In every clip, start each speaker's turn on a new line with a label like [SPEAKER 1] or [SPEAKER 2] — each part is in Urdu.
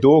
[SPEAKER 1] 2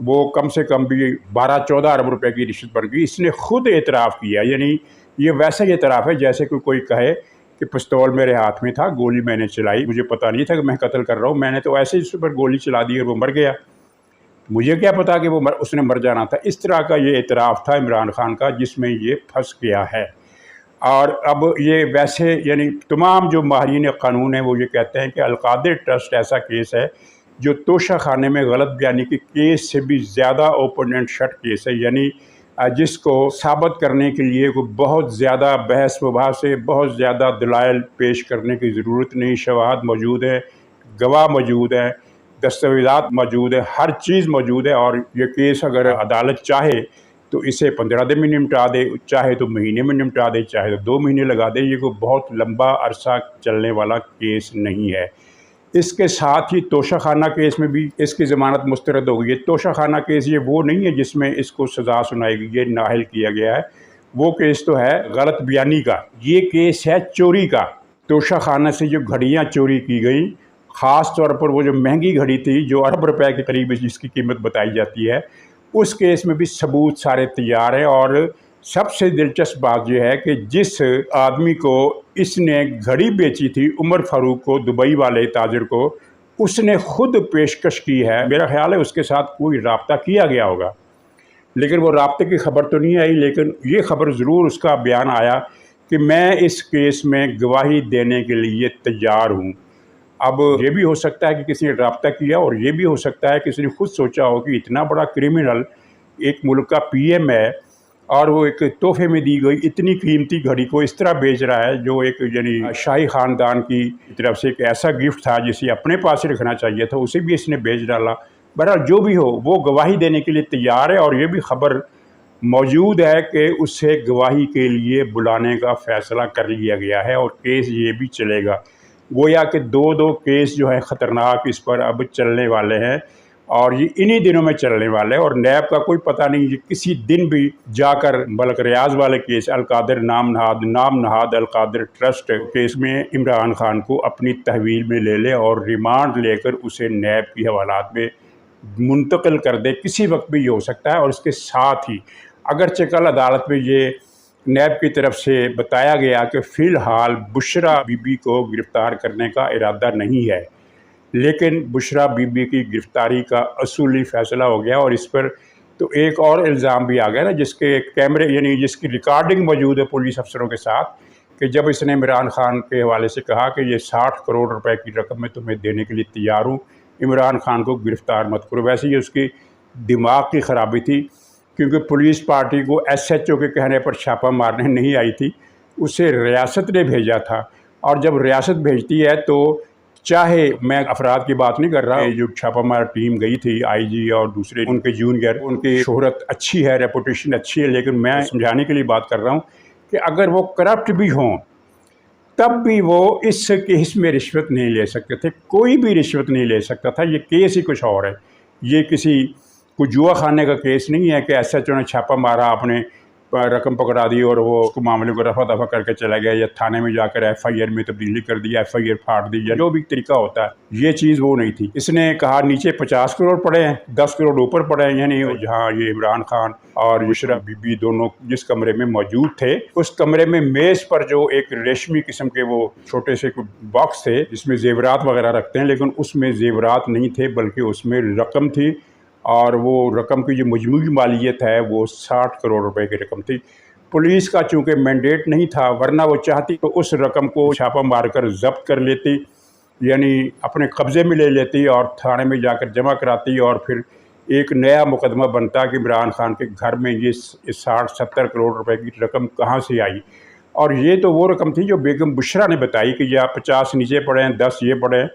[SPEAKER 1] وہ کم سے کم بھی 12-14 ارب روپے کی رشوت بن گئی۔ اس نے خود اعتراف کیا، یعنی یہ ویسا ہی اعتراف ہے جیسے کہ کوئی کہے کہ پستول میرے ہاتھ میں تھا، گولی میں نے چلائی، مجھے پتہ نہیں تھا کہ میں قتل کر رہا ہوں، میں نے تو ایسے ہی اس پر گولی چلا دی اور وہ مر گیا، مجھے کیا پتا کہ اس نے مر جانا تھا۔ اس طرح کا یہ اعتراف تھا عمران خان کا، جس میں یہ پھنس گیا ہے۔ اور اب یہ ویسے یعنی تمام جو ماہرین قانون ہیں وہ یہ کہتے ہیں کہ القادر ٹرسٹ ایسا کیس ہے جو توشہ خانے میں غلط بیانی کے کیس سے بھی زیادہ اوپن اینڈ شٹ کیس ہے، یعنی جس کو ثابت کرنے کے لیے کوئی بہت زیادہ بحث مباحث سے بہت زیادہ دلائل پیش کرنے کی ضرورت نہیں، شواہد موجود ہے، گواہ موجود ہیں، دستاویزات موجود ہے، ہر چیز موجود ہے، اور یہ کیس اگر عدالت چاہے تو اسے 15 دن میں نمٹا دے، چاہے تو مہینے میں نمٹا دے، چاہے تو 2 مہینے لگا دے، یہ کوئی بہت لمبا عرصہ چلنے والا کیس نہیں ہے۔ اس کے ساتھ ہی توشہ خانہ کیس میں بھی اس کی ضمانت مسترد ہو گئی ہے۔ توشہ خانہ کیس یہ وہ نہیں ہے جس میں اس کو سزا سنائی گئی، یہ نااہل کیا گیا ہے، وہ کیس تو ہے غلط بیانی کا، یہ کیس ہے چوری کا۔ توشہ خانہ سے جو گھڑیاں چوری کی گئیں، خاص طور پر وہ جو مہنگی گھڑی تھی جو ارب روپے کے قریب جس کی قیمت بتائی جاتی ہے، اس کیس میں بھی ثبوت سارے تیار ہیں۔ اور سب سے دلچسپ بات یہ ہے کہ جس آدمی کو اس نے گھڑی بیچی تھی، عمر فاروق کو، دبئی والے تاجر کو، اس نے خود پیشکش کی ہے، میرا خیال ہے اس کے ساتھ کوئی رابطہ کیا گیا ہوگا، لیکن وہ رابطے کی خبر تو نہیں آئی، لیکن یہ خبر ضرور اس کا بیان آیا کہ میں اس کیس میں گواہی دینے کے لیے تیار ہوں۔ اب یہ بھی ہو سکتا ہے کہ کسی نے رابطہ کیا، اور یہ بھی ہو سکتا ہے کہ کسی نے خود سوچا ہو کہ اتنا بڑا کرمنل ایک ملک کا پی ایم ہے، اور وہ ایک تحفے میں دی گئی اتنی قیمتی گھڑی کو اس طرح بیچ رہا ہے، جو ایک یعنی شاہی خاندان کی طرف سے ایک ایسا گفٹ تھا جسے اپنے پاس ہی رکھنا چاہیے تھا، اسے بھی اس نے بیچ ڈالا۔ بہرحال جو بھی ہو، وہ گواہی دینے کے لیے تیار ہے، اور یہ بھی خبر موجود ہے کہ اسے گواہی کے لیے بلانے کا فیصلہ کر لیا گیا ہے، اور کیس یہ بھی چلے گا۔ گویا کہ دو کیس جو ہیں خطرناک اس پر اب چلنے والے ہیں، اور یہ انہی دنوں میں چلنے والے ہیں، اور نیب کا کوئی پتہ نہیں، یہ کسی دن بھی جا کر ملک ریاض والے کیس القادر نام نہاد القادر ٹرسٹ کیس میں عمران خان کو اپنی تحویل میں لے لے اور ریمانڈ لے کر اسے نیب کی حوالات میں منتقل کر دے، کسی وقت بھی یہ ہو سکتا ہے۔ اور اس کے ساتھ ہی اگرچہ کل عدالت میں یہ نیب کی طرف سے بتایا گیا کہ فی الحال بشریٰ بی بی کو گرفتار کرنے کا ارادہ نہیں ہے، لیکن بشریٰ بی بی کی گرفتاری کا اصولی فیصلہ ہو گیا، اور اس پر تو ایک اور الزام بھی آ گیا نا، جس کے کیمرے یعنی جس کی ریکارڈنگ موجود ہے پولیس افسروں کے ساتھ، کہ جب اس نے عمران خان کے حوالے سے کہا کہ یہ 60 کروڑ روپے کی رقم میں تمہیں دینے کے لیے تیار ہوں، عمران خان کو گرفتار مت کرو۔ ویسے ہی اس کی دماغ کی خرابی تھی، کیونکہ پولیس پارٹی کو ایس ایچ او کے کہنے پر چھاپہ مارنے نہیں آئی تھی، اسے ریاست نے بھیجا تھا، اور جب ریاست بھیجتی ہے تو چاہے میں افراد کی بات نہیں کر رہا، جو چھاپہ مار ٹیم گئی تھی آئی جی اور دوسرے ان کے جونیئر، ان کی شہرت اچھی ہے، ریپوٹیشن اچھی ہے، لیکن میں سمجھانے کے لیے بات کر رہا ہوں کہ اگر وہ کرپٹ بھی ہوں تب بھی وہ اس کیس میں رشوت نہیں لے سکتے تھے، کوئی بھی رشوت نہیں لے سکتا تھا۔ یہ کیس ہی کچھ اور ہے، یہ کسی کوئی جوا خانے کا کیس نہیں ہے کہ ایس ایچ او نے چھاپہ مارا، اپنے رقم پکڑا دی اور وہ اس کو معاملے کو رفع دفع کر کے چلا گیا، یا تھانے میں جا کر ایف آئی آر میں تبدیلی کر دی، ایف آئی آر پھاڑ دی، یا جو بھی طریقہ ہوتا ہے، یہ چیز وہ نہیں تھی۔ اس نے کہا نیچے 50 کروڑ پڑے ہیں، 10 کروڑ اوپر پڑے ہیں، یعنی جہاں یہ عمران خان اور بشریٰ بی بی دونوں جس کمرے میں موجود تھے، اس کمرے میں میز پر جو ایک ریشمی قسم کے وہ چھوٹے سے باکس تھے جس میں زیورات وغیرہ رکھتے ہیں، لیکن اس میں زیورات نہیں تھے، بلکہ اس میں رقم تھی، اور وہ رقم کی جو مجموعی مالیت ہے وہ 60 کروڑ روپے کی رقم تھی۔ پولیس کا چونکہ مینڈیٹ نہیں تھا، ورنہ وہ چاہتی تو اس رقم کو چھاپہ مار کر ضبط کر لیتی، یعنی اپنے قبضے میں لے لیتی اور تھانے میں جا کر جمع کراتی، اور پھر ایک نیا مقدمہ بنتا کہ عمران خان کے گھر میں یہ 60-70 کروڑ روپے کی رقم کہاں سے آئی۔ اور یہ تو وہ رقم تھی جو بیگم بشریٰ نے بتائی کہ یا 50 نیچے پڑے ہیں، 10 یہ پڑے ہیں،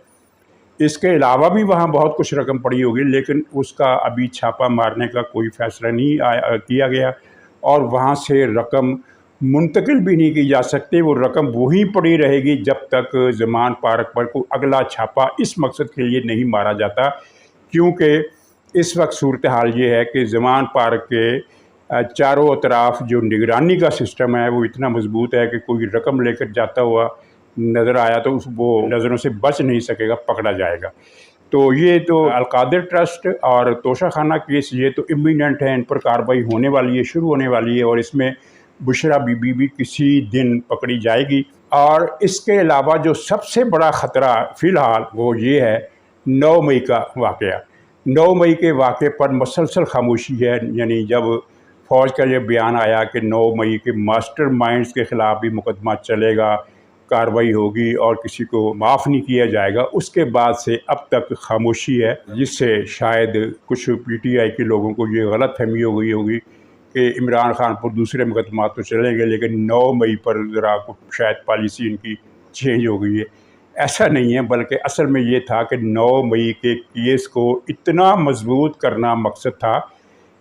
[SPEAKER 1] اس کے علاوہ بھی وہاں بہت کچھ رقم پڑی ہوگی، لیکن اس کا ابھی چھاپہ مارنے کا کوئی فیصلہ نہیں کیا گیا، اور وہاں سے رقم منتقل بھی نہیں کی جا سکتی، وہ رقم وہیں پڑی رہے گی جب تک زمان پارک پر کوئی اگلا چھاپہ اس مقصد کے لیے نہیں مارا جاتا، کیونکہ اس وقت صورتحال یہ ہے کہ زمان پارک کے چاروں اطراف جو نگرانی کا سسٹم ہے وہ اتنا مضبوط ہے کہ کوئی رقم لے کر جاتا ہوا نظر آیا تو وہ نظروں سے بچ نہیں سکے گا، پکڑا جائے گا۔ تو یہ تو القادر ٹرسٹ اور توشہ خانہ کیس یہ تو امییننٹ ہے، ان پر کارروائی ہونے والی ہے، شروع ہونے والی ہے، اور اس میں بشریٰ بی بی بھی کسی دن پکڑی جائے گی۔ اور اس کے علاوہ جو سب سے بڑا خطرہ فی الحال وہ یہ ہے 9 مئی کا واقعہ۔ 9 مئی کے واقعے پر مسلسل خاموشی ہے، یعنی جب فوج کا یہ بیان آیا کہ 9 مئی کے ماسٹر مائنڈز کے خلاف بھی مقدمہ چلے گا، کارروائی ہوگی اور کسی کو معاف نہیں کیا جائے گا، اس کے بعد سے اب تک خاموشی ہے، جس سے شاید کچھ پی ٹی آئی کے لوگوں کو یہ غلط فہمی ہو گئی ہوگی کہ عمران خان پر دوسرے مقدمات تو چلیں گے لیکن 9 مئی پر ذرا شاید پالیسی ان کی چینج ہو گئی ہے۔ ایسا نہیں ہے، بلکہ اصل میں یہ تھا کہ 9 مئی کے کیس کو اتنا مضبوط کرنا مقصد تھا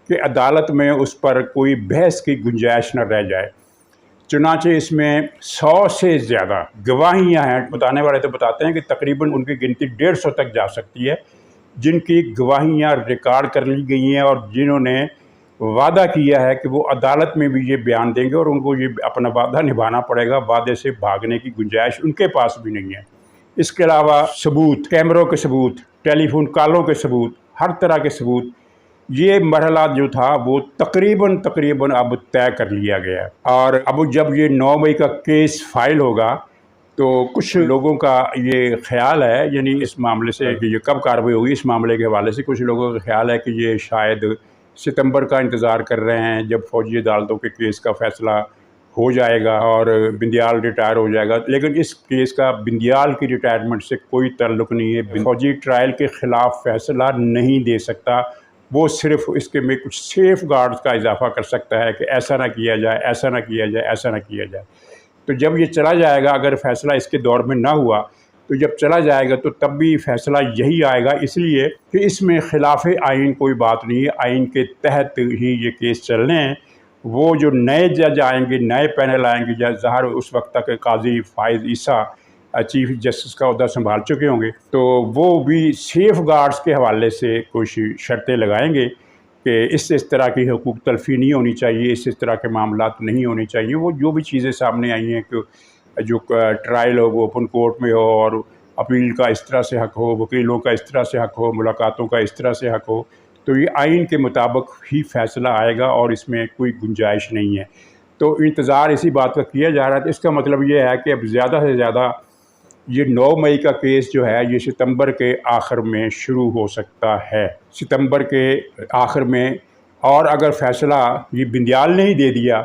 [SPEAKER 1] کہ عدالت میں اس پر کوئی بحث کی گنجائش نہ رہ جائے۔ چنانچہ اس میں 100 سے زیادہ گواہیاں ہیں، بتانے والے تو بتاتے ہیں کہ تقریباً ان کی گنتی 150 تک جا سکتی ہے، جن کی گواہیاں ریکارڈ کر لی گئی ہیں اور جنہوں نے وعدہ کیا ہے کہ وہ عدالت میں بھی یہ بیان دیں گے، اور ان کو یہ اپنا وعدہ نبھانا پڑے گا، وعدے سے بھاگنے کی گنجائش ان کے پاس بھی نہیں ہے۔ اس کے علاوہ ثبوت، کیمروں کے ثبوت، ٹیلی فون کالوں کے ثبوت، ہر طرح کے ثبوت، یہ مرحلہ جو تھا وہ تقریباً اب طے کر لیا گیا ہے۔ اور اب جب یہ 9 مئی کا کیس فائل ہوگا تو کچھ لوگوں کا یہ خیال ہے، یعنی اس معاملے سے کہ یہ کب کارروائی ہوگی، اس معاملے کے حوالے سے کچھ لوگوں کا خیال ہے کہ یہ شاید ستمبر کا انتظار کر رہے ہیں، جب فوجی عدالتوں کے کیس کا فیصلہ ہو جائے گا اور بندیال ریٹائر ہو جائے گا۔ لیکن اس کیس کا بندیال کی ریٹائرمنٹ سے کوئی تعلق نہیں ہے، فوجی ٹرائل کے خلاف فیصلہ نہیں دے سکتا، وہ صرف اس کے میں کچھ سیف گارڈز کا اضافہ کر سکتا ہے کہ ایسا نہ کیا جائے، ایسا نہ کیا جائے، ایسا نہ کیا جائے۔ تو جب یہ چلا جائے گا، اگر فیصلہ اس کے دور میں نہ ہوا تو جب چلا جائے گا تو تب بھی فیصلہ یہی آئے گا، اس لیے کہ اس میں خلاف آئین کوئی بات نہیں ہے، آئین کے تحت ہی یہ کیس چلنے ہیں۔ وہ جو نئے جج آئیں گے، نئے پینل آئیں گے، ظاہر اس وقت تک قاضی فائز عیسیٰ چیف جسٹس کا عہدہ سنبھال چکے ہوں گے، تو وہ بھی سیف گارڈز کے حوالے سے کچھ شرطیں لگائیں گے کہ اس طرح کی حقوق تلفی نہیں ہونی چاہیے، اس طرح کے معاملات نہیں ہونے چاہیے۔ وہ جو بھی چیزیں سامنے آئی ہیں کہ جو ٹرائل ہو وہ اوپن کورٹ میں ہو، اور اپیل کا اس طرح سے حق ہو، وکیلوں کا اس طرح سے حق ہو، ملاقاتوں کا اس طرح سے حق ہو، تو یہ آئین کے مطابق ہی فیصلہ آئے گا اور اس میں کوئی گنجائش نہیں ہے۔ تو انتظار اسی بات کا کیا جا رہا ہے۔ اس کا مطلب یہ ہے کہ اب زیادہ سے زیادہ یہ 9 مئی کا کیس جو ہے یہ ستمبر کے آخر میں شروع ہو سکتا ہے، ستمبر کے آخر میں، اور اگر فیصلہ یہ بندیال نے ہی دے دیا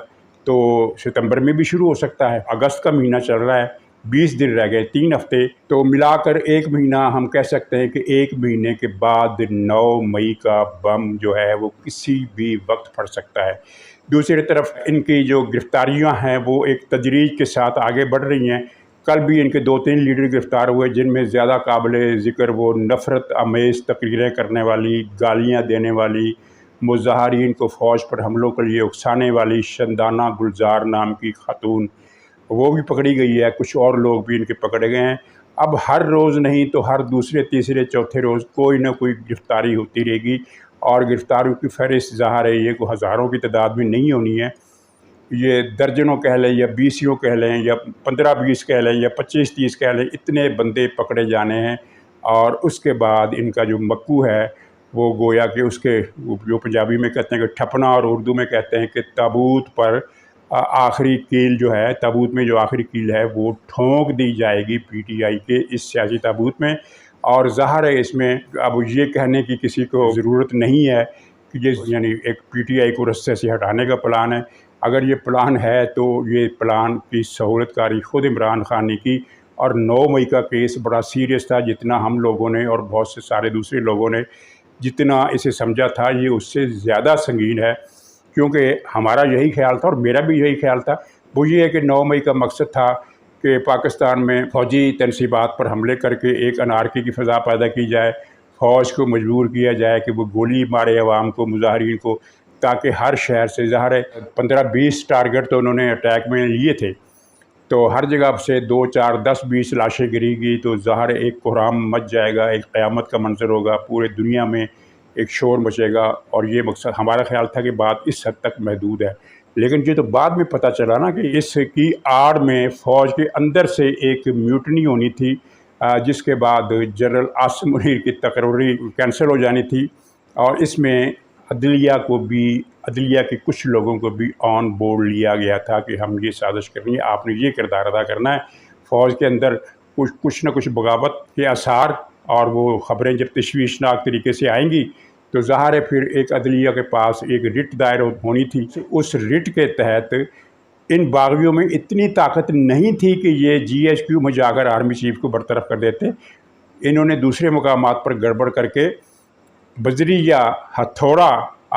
[SPEAKER 1] تو ستمبر میں بھی شروع ہو سکتا ہے۔ اگست کا مہینہ چل رہا ہے، 20 دن رہ گئے، 3 ہفتے، تو ملا کر 1 مہینہ ہم کہہ سکتے ہیں کہ 1 مہینے کے بعد 9 مئی کا بم جو ہے وہ کسی بھی وقت پھٹ سکتا ہے۔ دوسری طرف ان کی جو گرفتاریاں ہیں وہ ایک تدریج کے ساتھ آگے بڑھ رہی ہیں۔ کل بھی ان کے 2-3 لیڈر گرفتار ہوئے، جن میں زیادہ قابل ذکر وہ نفرت آمیز تقریریں کرنے والی، گالیاں دینے والی، مظاہرین کو فوج پر حملوں کے لیے اکسانے والی شندانہ گلزار نام کی خاتون، وہ بھی پکڑی گئی ہے۔ کچھ اور لوگ بھی ان کے پکڑے گئے ہیں۔ اب ہر روز نہیں تو ہر دوسرے، تیسرے، چوتھے روز کوئی نہ کوئی گرفتاری ہوتی رہے گی، اور گرفتاریوں کی فہرست ظاہر ہے یہ کوئی ہزاروں کی تعداد میں نہیں ہونی ہے، یہ درجنوں کہہ لیں یا 20 کہہ لیں یا 15-20 کہہ لیں یا 25-30 کہہ لیں، اتنے بندے پکڑے جانے ہیں۔ اور اس کے بعد ان کا جو مکو ہے وہ گویا کہ اس کے جو پنجابی میں کہتے ہیں کہ ٹھپنا، اور اردو میں کہتے ہیں کہ تابوت پر آخری کیل جو ہے، تابوت میں جو آخری کیل ہے وہ ٹھونک دی جائے گی پی ٹی آئی کے اس سیاسی تابوت میں۔ اور ظاہر ہے اس میں اب یہ کہنے کی کسی کو ضرورت نہیں ہے کہ یہ یعنی ایک پی ٹی آئی کو رستے سے ہٹانے کا پلان ہے۔ اگر یہ پلان ہے تو یہ پلان کی سہولت کاری خود عمران خان نے کی، اور 9 مئی کا کیس بڑا سیریس تھا، جتنا ہم لوگوں نے اور بہت سے سارے دوسرے لوگوں نے جتنا اسے سمجھا تھا یہ اس سے زیادہ سنگین ہے، کیونکہ ہمارا یہی خیال تھا اور میرا بھی یہی خیال تھا، وہ یہ ہے کہ 9 مئی کا مقصد تھا کہ پاکستان میں فوجی تنصیبات پر حملے کر کے ایک انارکی کی فضا پیدا کی جائے، فوج کو مجبور کیا جائے کہ وہ گولی مارے عوام کو، مظاہرین کو، تاکہ ہر شہر سے، ظاہر ہے 15-20 ٹارگٹ تو انہوں نے اٹیک میں لیے تھے، تو ہر جگہ سے 2, 4, 10, 20 لاشیں گری گی تو ظاہر ایک کوہرام مچ جائے گا، ایک قیامت کا منظر ہوگا، پورے دنیا میں ایک شور مچے گا۔ اور یہ مقصد ہمارا خیال تھا کہ بات اس حد تک محدود ہے، لیکن یہ تو بعد میں پتہ چلا نا کہ اس کی آڑ میں فوج کے اندر سے ایک میوٹنی ہونی تھی، جس کے بعد جنرل عاصم منیر کی تقرری کینسل ہو جانی تھی، اور اس میں عدلیہ کے کچھ لوگوں کو بھی آن بورڈ لیا گیا تھا کہ ہم یہ سازش کرنی ہے، آپ نے یہ کردار ادا کرنا ہے۔ فوج کے اندر کچھ نہ کچھ بغاوت کے آثار اور وہ خبریں جب تشویشناک طریقے سے آئیں گی تو ظاہر ہے پھر ایک عدلیہ کے پاس ایک رٹ دائر ہونی تھی۔ اس رٹ کے تحت ان باغیوں میں اتنی طاقت نہیں تھی کہ یہ جی ایچ کیو میں جا کر آرمی چیف کو برطرف کر دیتے۔ انہوں نے دوسرے مقامات پر گڑبڑ کر کے بجری یا ہتھوڑا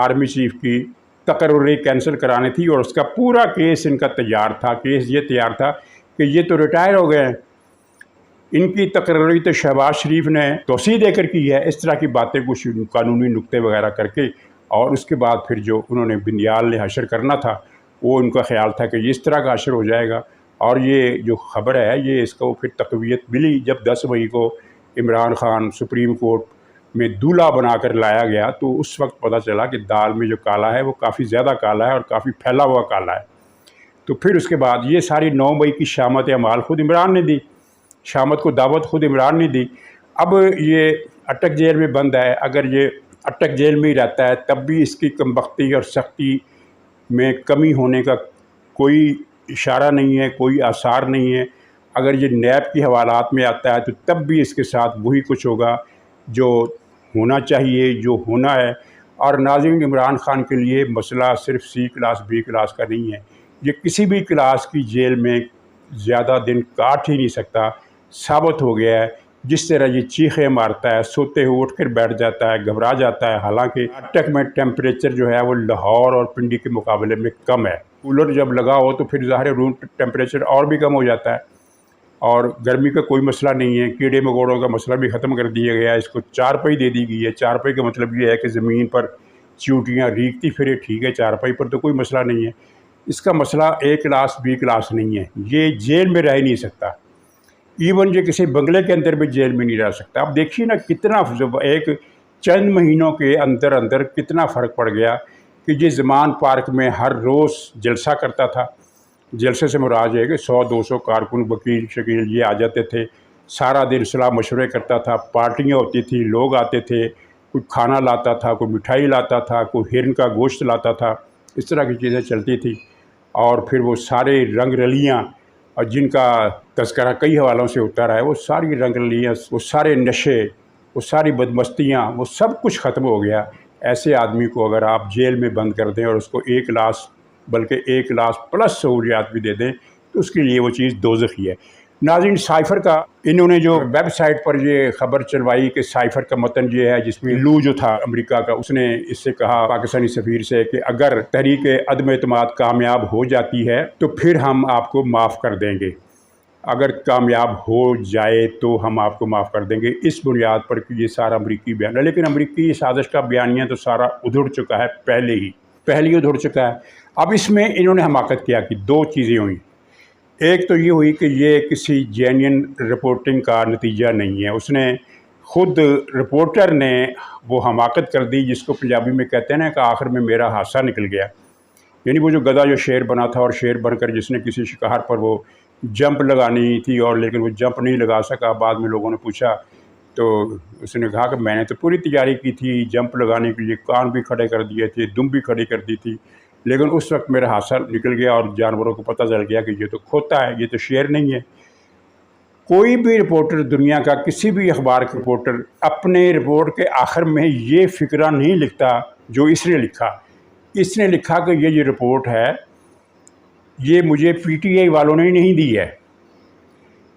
[SPEAKER 1] آرمی چیف کی تقرری کینسل کرانی تھی، اور اس کا پورا کیس ان کا تیار تھا۔ کیس یہ تیار تھا کہ یہ تو ریٹائر ہو گئے ہیں، ان کی تقرری تو شہباز شریف نے توسیع دے کر کی ہے، اس طرح کی باتیں کچھ قانونی نکتے وغیرہ کر کے، اور اس کے بعد پھر جو انہوں نے بندیال نے حشر کرنا تھا وہ ان کا خیال تھا کہ اس طرح کا حشر ہو جائے گا، اور یہ جو خبر ہے یہ اس کو پھر تقویت ملی جب 10 مئی کو عمران خان سپریم کورٹ میں دولہا بنا کر لایا گیا، تو اس وقت پتہ چلا کہ دال میں جو کالا ہے وہ کافی زیادہ کالا ہے اور کافی پھیلا ہوا کالا ہے۔ تو پھر اس کے بعد یہ ساری 9 مئی کی شامت اعمال خود عمران نے دی، شامت کو دعوت خود عمران نے دی۔ اب یہ اٹک جیل میں بند ہے، اگر یہ اٹک جیل میں ہی رہتا ہے تب بھی اس کی کم بختی اور سختی میں کمی ہونے کا کوئی اشارہ نہیں ہے، کوئی آثار نہیں ہے۔ اگر یہ نیب کی حوالات میں آتا ہے تو تب بھی اس کے ساتھ وہی کچھ ہوگا جو ہونا چاہیے، جو ہونا ہے۔ اور ناظرین، عمران خان کے لیے مسئلہ صرف سی کلاس بی کلاس کا نہیں ہے، یہ کسی بھی کلاس کی جیل میں زیادہ دن کاٹ ہی نہیں سکتا، ثابت ہو گیا ہے۔ جس طرح یہ چیخیں مارتا ہے، سوتے ہوئے اٹھ کر بیٹھ جاتا ہے، گھبرا جاتا ہے، حالانکہ اٹک میں ٹیمپریچر جو ہے وہ لاہور اور پنڈی کے مقابلے میں کم ہے۔ کولر جب لگا ہو تو پھر ظاہر روم ٹیمپریچر اور بھی کم ہو جاتا ہے، اور گرمی کا کوئی مسئلہ نہیں ہے۔ کیڑے مکوڑوں کا مسئلہ بھی ختم کر دیا گیا ہے، اس کو چارپائی دے دی گئی ہے۔ چارپائی کا مطلب یہ ہے کہ زمین پر چیونٹیاں ریگتی پھرے، ٹھیک ہے، چارپائی پر تو کوئی مسئلہ نہیں ہے۔ اس کا مسئلہ اے کلاس بی کلاس نہیں ہے، یہ جیل میں رہ نہیں سکتا، ایون یہ کسی بنگلے کے اندر بھی جیل میں نہیں رہ سکتا۔ اب دیکھیے نا کتنا ایک چند مہینوں کے اندر کتنا فرق پڑ گیا کہ یہ زمان پارک میں ہر روز جلسہ کرتا تھا۔ جلسے سے مراد ہے کہ 100-200 کارکن، وکیل شکیل یہ آ جاتے تھے، سارا دن صلاح مشورے کرتا تھا، پارٹیاں ہوتی تھی، لوگ آتے تھے، کوئی کھانا لاتا تھا، کوئی مٹھائی لاتا تھا، کوئی ہرن کا گوشت لاتا تھا، اس طرح کی چیزیں چلتی تھی۔ اور پھر وہ سارے رنگ رلیاں، اور جن کا تذکرہ کئی حوالوں سے ہوتا رہا ہے، وہ ساری رنگ رلیاں، وہ سارے نشے، وہ ساری بدمستیاں، وہ سب کچھ ختم ہو گیا۔ ایسے آدمی کو اگر آپ جیل میں بند کر دیں اور اس کو ایک کلاس بلکہ ایک کلاس پلس سہولیات بھی دے دیں تو اس کے لیے وہ چیز دوزخی ہے۔ ناظرین، سائفر کا انہوں نے جو ویب سائٹ پر یہ خبر چلوائی کہ سائفر کا متن یہ ہے، جس میں لو جو تھا امریکہ کا، اس نے اس سے کہا پاکستانی سفیر سے کہ اگر تحریک عدم اعتماد کامیاب ہو جاتی ہے تو پھر ہم آپ کو معاف کر دیں گے، اگر کامیاب ہو جائے تو ہم آپ کو معاف کر دیں گے۔ اس بنیاد پر کہ یہ سارا امریکی بیان ہے، لیکن امریکی سازش کا بیانیہ تو سارا ادھڑ چکا ہے، پہلے ہی ادھڑ چکا ہے۔ اب اس میں انہوں نے حماقت کیا کہ دو چیزیں ہوئیں۔ ایک تو یہ ہوئی کہ یہ کسی جینین رپورٹنگ کا نتیجہ نہیں ہے، اس نے خود رپورٹر نے وہ حماقت کر دی جس کو پنجابی میں کہتے ہیں نا کہ آخر میں میرا حادثہ نکل گیا، یعنی وہ جو گدھا جو شیر بنا تھا اور شیر بن کر جس نے کسی شکار پر وہ جمپ لگانی تھی اور لیکن وہ جمپ نہیں لگا سکا۔ بعد میں لوگوں نے پوچھا تو اس نے کہا کہ میں نے تو پوری تیاری کی تھی جمپ لگانے کے لیے، کان بھی کھڑے کر دیے تھے، دم بھی کھڑی کر دی تھی، لیکن اس وقت میرا حادثہ نکل گیا اور جانوروں کو پتہ چل گیا کہ یہ تو کھوتا ہے، یہ تو شیر نہیں ہے۔ کوئی بھی رپورٹر دنیا کا، کسی بھی اخبار کا رپورٹر اپنے رپورٹ کے آخر میں یہ فقرہ نہیں لکھتا جو اس نے لکھا۔ اس نے لکھا کہ یہ رپورٹ ہے، یہ مجھے پی ٹی آئی والوں نے نہیں دی ہے،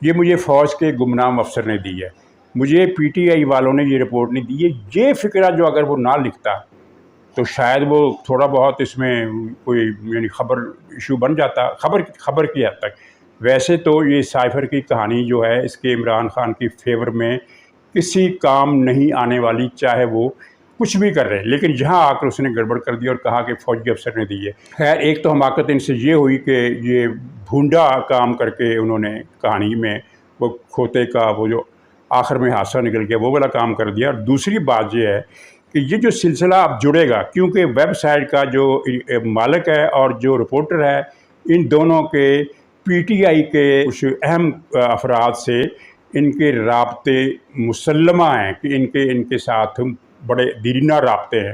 [SPEAKER 1] یہ مجھے فوج کے گمنام افسر نے دی ہے، مجھے پی ٹی آئی والوں نے یہ رپورٹ نہیں دی ہے۔ یہ فقرہ جو اگر وہ نہ لکھتا تو شاید وہ تھوڑا بہت اس میں کوئی یعنی خبر ایشو بن جاتا، خبر کی حد تک۔ ویسے تو یہ سائفر کی کہانی جو ہے اس کے عمران خان کی فیور میں کسی کام نہیں آنے والی، چاہے وہ کچھ بھی کر رہے، لیکن یہاں آ کر اس نے گڑبڑ کر دی اور کہا کہ فوجی افسر نے دی ہے۔ خیر، ایک تو حماقت ان سے یہ ہوئی کہ یہ بھونڈا کام کر کے انہوں نے کہانی میں وہ کھوتے کا وہ جو آخر میں حادثہ نکل گیا وہ والا کام کر دیا۔ اور دوسری بات یہ ہے کہ یہ جو سلسلہ اب جڑے گا، کیونکہ ویب سائٹ کا جو مالک ہے اور جو رپورٹر ہے، ان دونوں کے پی ٹی آئی کے کچھ اہم افراد سے ان کے رابطے مسلمہ ہیں کہ ان کے ساتھ بڑے دیرینہ رابطے ہیں،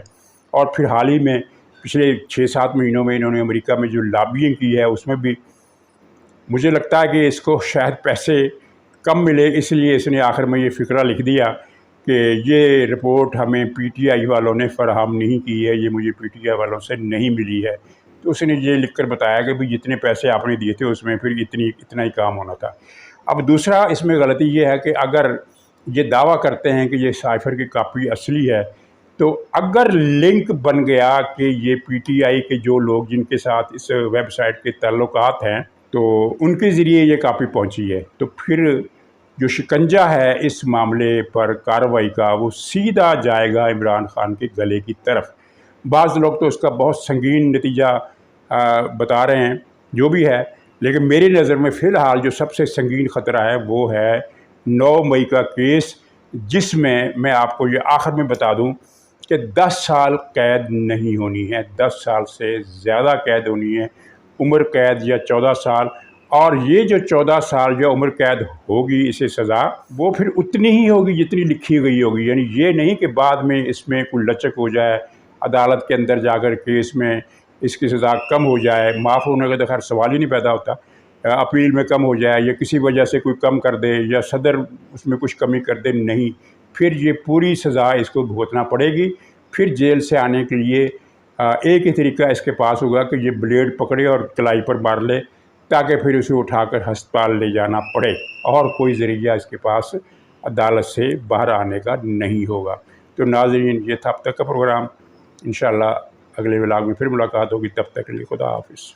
[SPEAKER 1] اور پھر حال ہی میں پچھلے 6-7 مہینوں میں انہوں نے امریکہ میں جو لابینگ کی ہے اس میں بھی مجھے لگتا ہے کہ اس کو شاید پیسے کم ملے، اس لیے اس نے آخر میں یہ فقرہ لکھ دیا کہ یہ رپورٹ ہمیں پی ٹی آئی والوں نے فراہم نہیں کی ہے، یہ مجھے پی ٹی آئی والوں سے نہیں ملی ہے۔ تو اس نے یہ لکھ کر بتایا کہ بھی جتنے پیسے آپ نے دیے تھے اس میں پھر اتنا ہی کام ہونا تھا۔ اب دوسرا اس میں غلطی یہ ہے کہ اگر یہ دعویٰ کرتے ہیں کہ یہ سائفر کی کاپی اصلی ہے، تو اگر لنک بن گیا کہ یہ پی ٹی آئی کے جو لوگ جن کے ساتھ اس ویب سائٹ کے تعلقات ہیں تو ان کے ذریعے یہ کاپی پہنچی ہے، تو پھر جو شکنجہ ہے اس معاملے پر کارروائی کا وہ سیدھا جائے گا عمران خان کے گلے کی طرف۔ بعض لوگ تو اس کا بہت سنگین نتیجہ بتا رہے ہیں، جو بھی ہے، لیکن میری نظر میں فی الحال جو سب سے سنگین خطرہ ہے وہ ہے 9 مئی کا کیس، جس میں آپ کو یہ آخر میں بتا دوں کہ 10 سال قید نہیں ہونی ہے، 10 سال سے زیادہ قید ہونی ہے، عمر قید یا 14 سال، اور یہ جو 14 سال جو عمر قید ہوگی اسے سزا وہ پھر اتنی ہی ہوگی جتنی لکھی گئی ہوگی، یعنی یہ نہیں کہ بعد میں اس میں کوئی لچک ہو جائے، عدالت کے اندر جا کر کے اس میں اس کی سزا کم ہو جائے، معاف ہونے کا تو خیر سوال ہی نہیں پیدا ہوتا، اپیل میں کم ہو جائے یا کسی وجہ سے کوئی کم کر دے یا صدر اس میں کچھ کمی کر دے، نہیں، پھر یہ پوری سزا اس کو بھگتنا پڑے گی۔ پھر جیل سے آنے کے لیے ایک ہی طریقہ اس کے پاس ہوگا کہ یہ بلیڈ پکڑے اور کلائی پر مار لے، تاکہ پھر اسے اٹھا کر ہسپتال لے جانا پڑے، اور کوئی ذریعہ اس کے پاس عدالت سے باہر آنے کا نہیں ہوگا۔ تو ناظرین، یہ تھا اب تک کا پروگرام، انشاءاللہ اگلے ولاگ میں پھر ملاقات ہوگی، تب تک کے لیے خدا حافظ۔